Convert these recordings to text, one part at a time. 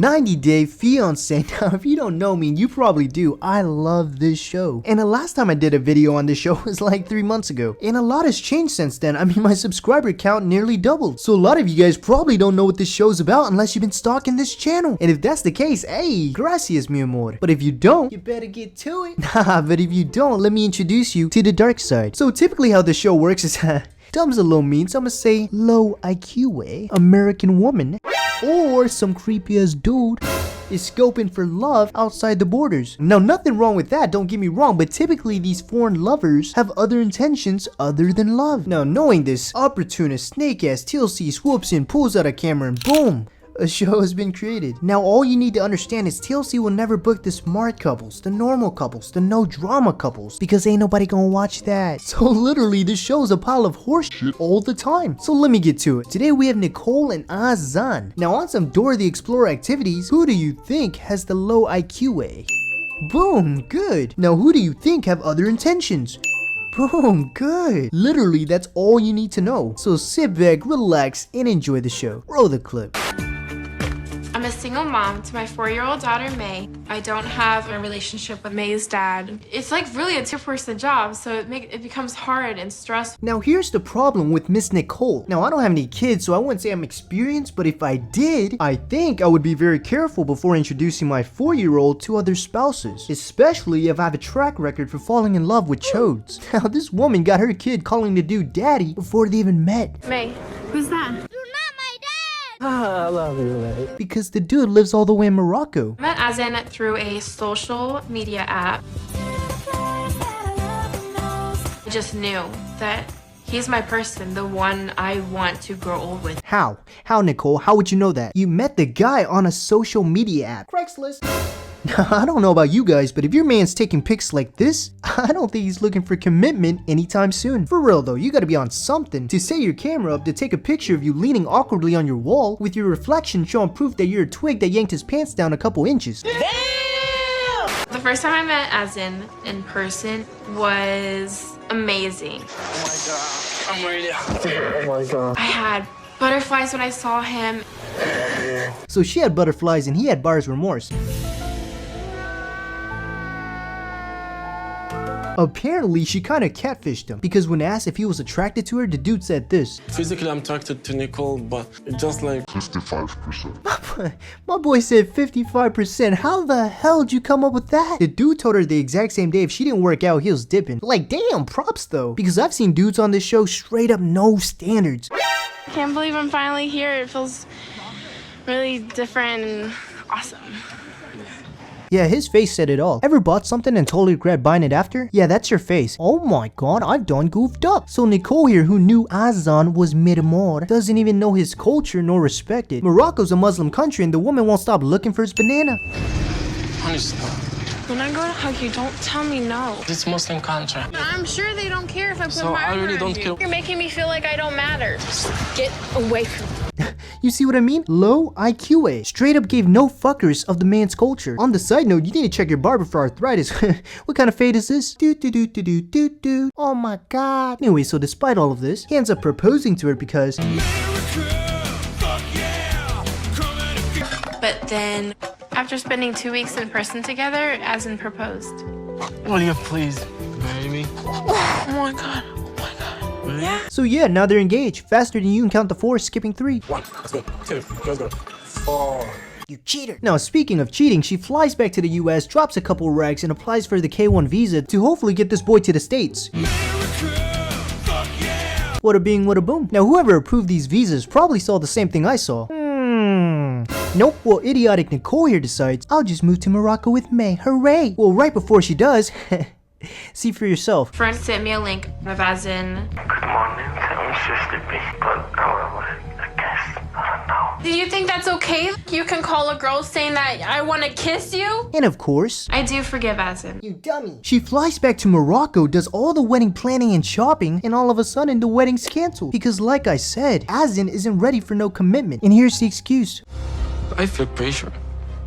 90-Day Fiancé. Now, if you don't know me, you probably do. I love this show. And the last time I did a video on this show was like 3 months ago. And a lot has changed since then. I mean, my subscriber count nearly doubled. So a lot of you guys probably don't know what this show's about unless you've been stalking this channel. And if that's the case, hey, gracias mi amor. But if you don't, you better get to it. Nah, but if you don't, let me introduce you to the dark side. So typically how the show works is dumb's a little mean, so I'm gonna say low IQ American woman or some creepy ass dude is scoping for love outside the borders. Now, nothing wrong with that, don't get me wrong, but typically these foreign lovers have other intentions other than love. Now, knowing this, opportunist snake ass TLC swoops in, pulls out a camera, and boom, a show has been created. Now, all you need to understand is TLC will never book the smart couples, the normal couples, the no drama couples, because ain't nobody gonna watch that. So literally, this show's a pile of horse shit all the time. So let me get to it. Today we have Nicole and Azan. Now, on some Dora the Explorer activities, who do you think has the low IQ? Boom, good. Now, who do you think have other intentions? Boom, good. Literally, that's all you need to know. So sit back, relax, and enjoy the show. Roll the clip. I'm a single mom to my 4-year-old daughter, May. I don't have a relationship with May's dad. It's like really a two-person job, so it becomes hard and stressful. Now here's the problem with Miss Nicole. Now I don't have any kids, so I wouldn't say I'm experienced, but if I did, I think I would be very careful before introducing my 4-year-old to other spouses, especially if I have a track record for falling in love with chodes. Now this woman got her kid calling the dude daddy before they even met. May, who's that? I love you, man. Because the dude lives all the way in Morocco. I met Azan through a social media app. I just knew that he's my person, the one I want to grow old with. How? How, Nicole? How would you know that? You met the guy on a social media app. Craigslist. I don't know about you guys, but if your man's taking pics like this, I don't think he's looking for commitment anytime soon. For real though, you gotta be on something to set your camera up to take a picture of you leaning awkwardly on your wall with your reflection showing proof that you're a twig that yanked his pants down a couple inches. Damn! The first time I met Azan in person was amazing. Oh my god, I'm really happy. Oh my god. I had butterflies when I saw him. So she had butterflies and he had buyer's remorse. Apparently, she kinda catfished him, because when asked if he was attracted to her, the dude said this. Physically, I'm attracted to Nicole, but it's just like 55%. My boy said 55%. How the hell did you come up with that? The dude told her the exact same day if she didn't work out, he was dipping. Like, damn, props though. Because I've seen dudes on this show straight up no standards. I can't believe I'm finally here. It feels really different and awesome. Yeah, his face said it all. Ever bought something and totally regret buying it after? Yeah, that's your face. Oh my god, I've done goofed up. So Nicole here, who knew Azan was Miramor, doesn't even know his culture nor respect it. Morocco's a Muslim country and the woman won't stop looking for his banana. honey, stop. When I go to hug you, don't tell me no. It's Muslim country. I'm sure they don't care if I put So my I arm really around don't you. care. You're making me feel like I don't matter. Just get away from me. You see what I mean? Low IQ. Straight up gave no fuckers of the man's culture. On the side note, you need to check your barber for arthritis. What kind of fade is this? Do. Oh my god. Anyway, so despite all of this, he ends up proposing to her because But then, after spending 2 weeks in person together, Azan proposed. Will you please marry me? Oh my god. Really? Yeah. So yeah, now they're engaged. Faster than you can count to 4, skipping 3. 1, let's go. 2, let's go. 4. You cheater. Now speaking of cheating, she flies back to the US, drops a couple rags, and applies for the K1 visa to hopefully get this boy to the States. Wada bing, wada boom. Now whoever approved these visas probably saw the same thing I saw. Nope, well idiotic Nicole here decides, I'll just move to Morocco with May, hooray! Well right before she does, see for yourself. Friend sent me a link of Azan. Good morning, sister B, but I guess, I don't know. Do you think that's okay? You can call a girl saying that I want to kiss you? And of course, I do forgive Azan. you dummy. She flies back to Morocco, does all the wedding planning and shopping, and all of a sudden the wedding's canceled. Because like I said, Azan isn't ready for no commitment. And here's the excuse. I feel pressure.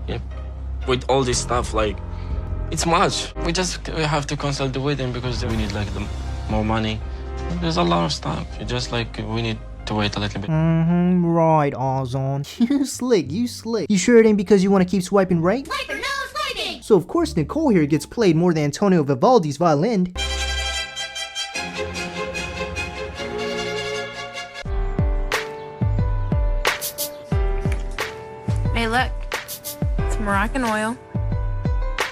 Yeah. With all this stuff, like, it's much. We have to cancel the wedding because we need like more money. There's a lot of stuff. It's just like we need to wait a little bit. Right, Azan. You slick, you slick. You sure it ain't because you want to keep swiping right? Swiper, no swiping! So of course Nicole here gets played more than Antonio Vivaldi's violin. Hey, look. It's Moroccan oil.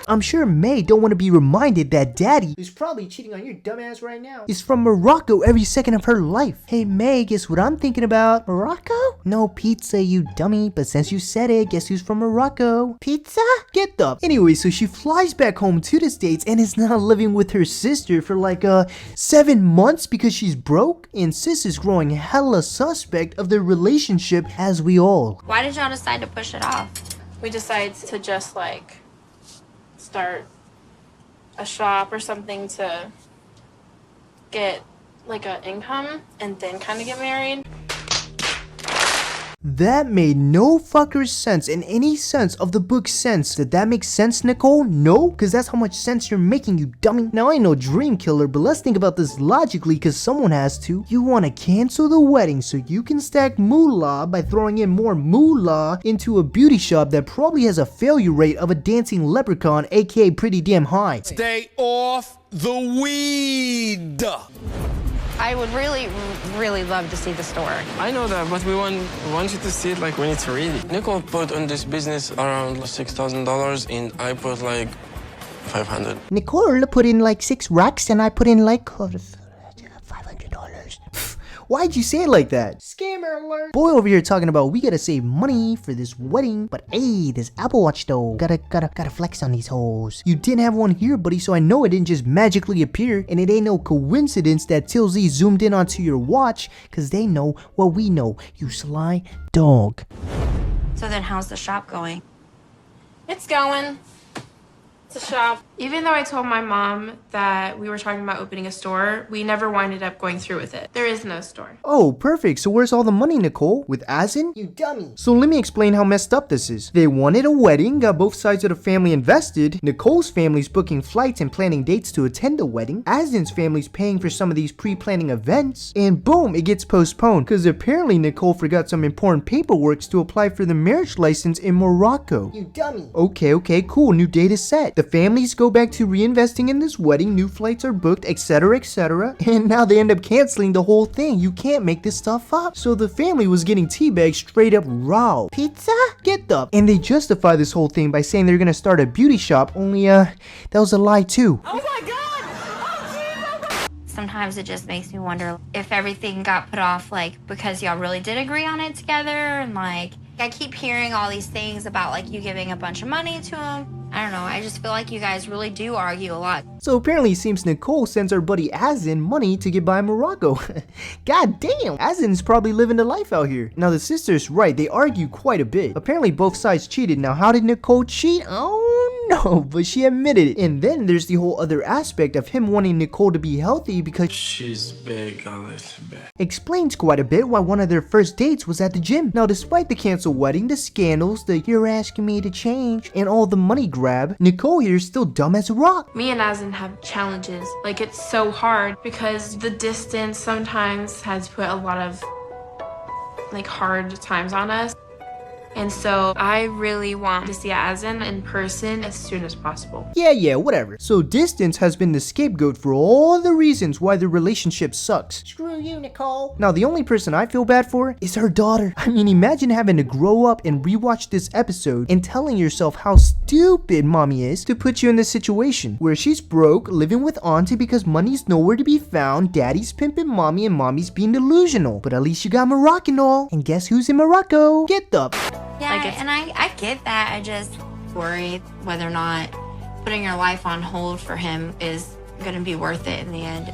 I'm sure May don't want to be reminded that Daddy, who's probably cheating on your dumbass right now, is from Morocco every second of her life. Hey May, guess what I'm thinking about? Morocco? No pizza, you dummy, but since you said it, guess who's from Morocco? Pizza? Get the... Anyway, so she flies back home to the States and is now living with her sister for like 7 months because she's broke, and sis is growing hella suspect of their relationship, as we all. Why did y'all decide to push it off? We decided to just like start a shop or something to get like an income and then kind of get married. That made no fucking sense in any sense of the book sense. Did that make sense, Nicole? No? Because that's how much sense you're making, you dummy. Now, I ain't no dream killer, but let's think about this logically because someone has to. You want to cancel the wedding so you can stack moolah by throwing in more moolah into a beauty shop that probably has a failure rate of a dancing leprechaun, aka pretty damn high. Stay off the weed. I would really, really love to see the store. I know that, but we want you to see it like when it's ready. Nicole put on this business around $6,000 and I put like 500. Nicole put in like 6 racks and I put in like $500. Why'd you say it like that? Scammer alert. Boy over here talking about we gotta save money for this wedding, but hey, this Apple Watch though, gotta flex on these hoes. You didn't have one here, buddy, so I know it didn't just magically appear, and it ain't no coincidence that TLZ zoomed in onto your watch, cause they know what we know, you sly dog. So then how's the shop going? It's going. It's a shop. Even though I told my mom that we were talking about opening a store, we never winded up going through with it. There is no store. Oh, perfect. So where's all the money, Nicole? With Azan? You dummy. So let me explain how messed up this is. They wanted a wedding, got both sides of the family invested. Nicole's family's booking flights and planning dates to attend the wedding. Azan's family's paying for some of these pre-planning events. And boom, it gets postponed because apparently Nicole forgot some important paperwork to apply for the marriage license in Morocco. You dummy. Okay, cool. New date is set. The families go back to reinvesting in this wedding, new flights are booked, etc, and now they end up canceling the whole thing. You can't make this stuff up. So the family was getting teabagged straight up raw. Pizza? Get the... And they justify this whole thing by saying they're gonna start a beauty shop, only that was a lie too. Oh my god! Oh jeez! Sometimes it just makes me wonder if everything got put off like because y'all really did agree on it together, and like I keep hearing all these things about like you giving a bunch of money to him. I don't know, I just feel like you guys really do argue a lot. So apparently it seems Nicole sends our buddy Azan money to get by Morocco. God damn, Azan's probably living the life out here. Now the sister's right, they argue quite a bit. Apparently both sides cheated. Now how did Nicole cheat? Oh no, but she admitted it. And then there's the whole other aspect of him wanting Nicole to be healthy because She's big, Alice, big. explains quite a bit why one of their first dates was at the gym. Now despite the canceled wedding, the scandals, the you're asking me to change, and all the money grab, Nicole here is still dumb as a rock. Me and Azan have challenges. Like, it's so hard because the distance sometimes has put a lot of like hard times on us. And so I really want to see Azan in person as soon as possible. Yeah, whatever. So distance has been the scapegoat for all the reasons why the relationship sucks. Screw you, Nicole. Now the only person I feel bad for is her daughter. I mean, imagine having to grow up and rewatch this episode and telling yourself how stupid mommy is to put you in this situation where she's broke, living with auntie because money's nowhere to be found, daddy's pimping mommy, and mommy's being delusional. But at least you got Moroccan all. And guess who's in Morocco? Get the... Yeah, Like and I get that. I just worry whether or not putting your life on hold for him is gonna be worth it in the end.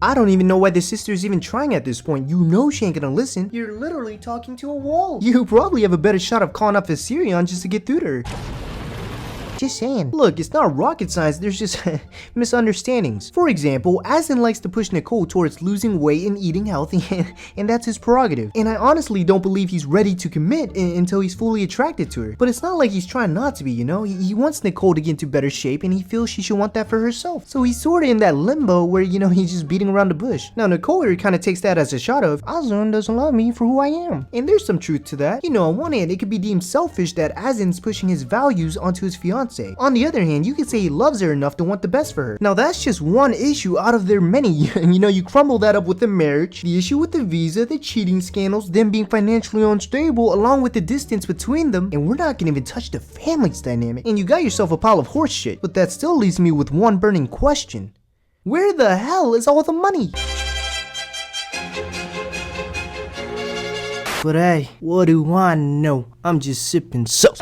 I don't even know why the sister's even trying at this point. You know she ain't gonna listen. You're literally talking to a wall. You probably have a better shot of calling up Assyrian just to get through to her. Just saying. Look, it's not rocket science, there's just misunderstandings. For example, Azan likes to push Nicole towards losing weight and eating healthy, and that's his prerogative. And I honestly don't believe he's ready to commit until he's fully attracted to her. But it's not like he's trying not to be, you know? He wants Nicole to get into better shape, and he feels she should want that for herself. So he's sorta in that limbo where, you know, he's just beating around the bush. Now Nicole here kinda takes that as a shot of, Azan doesn't love me for who I am. And there's some truth to that. You know, on one hand, it could be deemed selfish that Azan's pushing his values onto his fiance. On the other hand, you could say he loves her enough to want the best for her. Now that's just one issue out of their many. You know, you crumble that up with the marriage, the issue with the visa, the cheating scandals, them being financially unstable, along with the distance between them, and we're not gonna even touch the family's dynamic. And you got yourself a pile of horse shit. But that still leaves me with one burning question. Where the hell is all the money? But hey, what do I know? I'm just sipping sauce.